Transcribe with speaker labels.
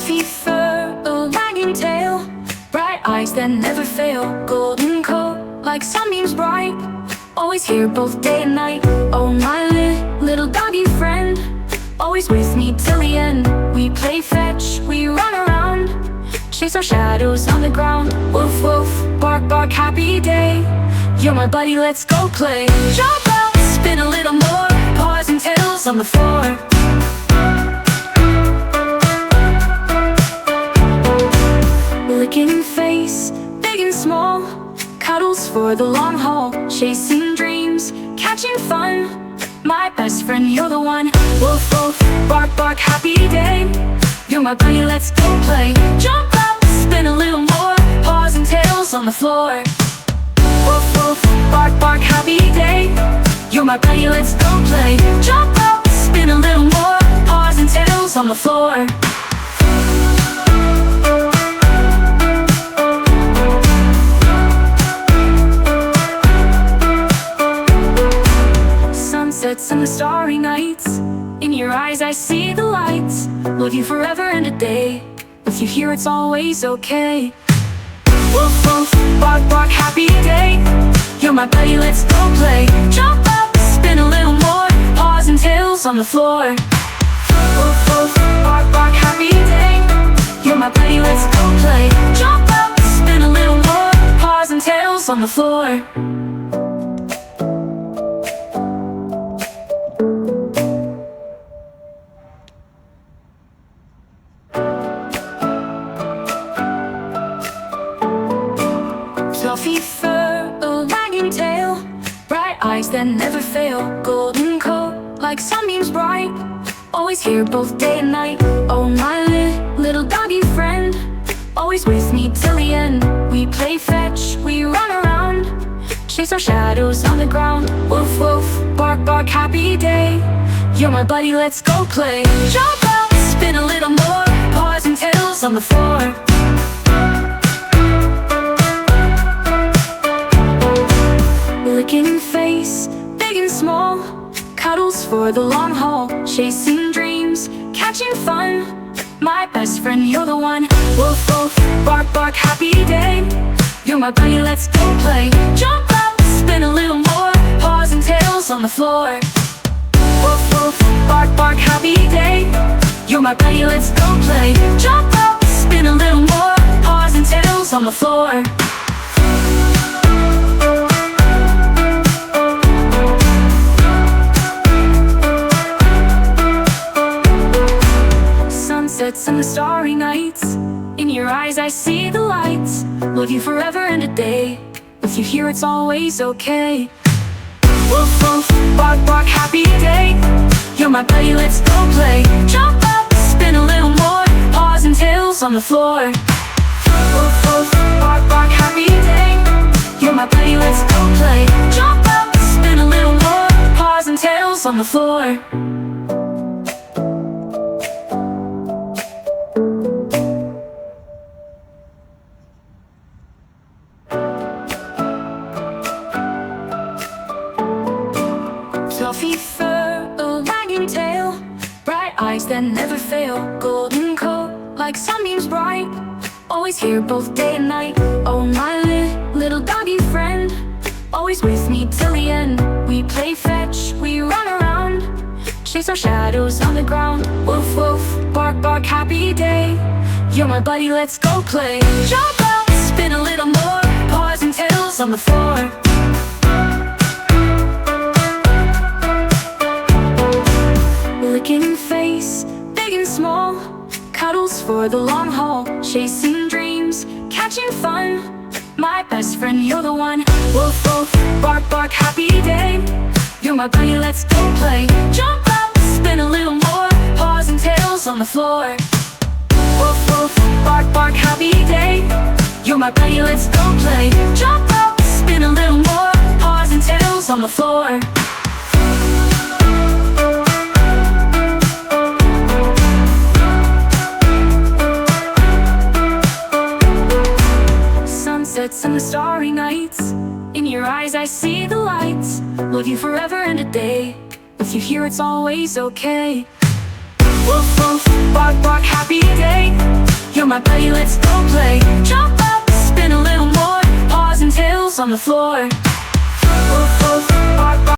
Speaker 1: Fluffy fur, a wagging tail, bright eyes that never fail, golden coat like sunbeams bright, always here both day and night. Oh my little doggy friend, always with me till the end. We play fetch, we run around, chase our shadows on the ground. Woof woof, bark bark, happy day, you're my buddy, let's go play. Jump out, spin a little more, paws and tails on the floor. Licking face, big and small, cuddles for the long haul, chasing dreams, catching fun, my best friend, you're the one. Woof woof, bark bark, happy day, you're my buddy, let's go play. Jump out, spin a little more, paws and tails on the floor. Woof woof, bark bark, happy day, you're my buddy, let's go play. Jump out, spin a little more, paws and tails on the floor. Sunsets and the starry nights, in your eyes I see the lights. Love you forever and a day, with you here it's always okay. Woof woof, bark bark, happy day, you're my buddy, let's go play. Jump up, spin a little more, paws and tails on the floor. Woof woof, bark bark, happy day, you're my buddy, let's go play. Jump up, spin a little more, paws and tails on the floor. Fluffy fur, a wagging tail, bright eyes that never fail, golden coat like sunbeams bright, always here both day and night. Oh my little doggy friend, always with me till the end. We play fetch, we run around, chase our shadows on the ground. Woof woof, bark bark, happy day, you're my buddy, let's go play. Jump out, spin a little more, paws and tails on the floor. Licking face, big and small, cuddles for the long haul, chasing dreams, catching fun, my best friend, you're the one. Woof woof, bark bark, happy day, you're my buddy, let's go play. Jump out, spin a little more, paws and tails on the floor. Woof woof, bark bark, happy day, you're my buddy, let's go play. Jump out, spin a little more, paws and tails on the floor. Sunsets and the starry nights, in your eyes I see the lights. Love you forever and a day, with you here it's always okay. Woof woof, bark bark, happy day, you're my buddy, let's go play. Jump up, spin a little more, paws and tails on the floor. Woof woof, bark bark, happy day, you're my buddy, let's go play. Jump up, spin a little more, paws and tails on the floor. Fluffy fur, a wagging tail, bright eyes that never fail, golden coat like sunbeams bright, always here both day and night. Oh my little doggy friend, always with me till the end. We play fetch, we run around, chase our shadows on the ground. Woof woof, bark bark, happy day, you're my buddy, let's go play. Jump out, spin a little more, paws and tails on the floor. Licking face, big and small, cuddles for the long haul, chasing dreams, catching fun, my best friend, you're the one. Woof woof, bark bark, happy day, you're my buddy, let's go play. Jump out, spin a little more, paws and tails on the floor. Woof woof, bark bark, happy day, you're my buddy, let's go play. Jump out, spin a little more, paws and tails on the floor. Sunsets and the starry nights, in your eyes I see the lights. Love you forever and a day, with you here it's always okay. Woof woof, Bark, bark, happy day. You're my buddy, let's go play. Jump up, spin a little more. Paws and tails on the floor.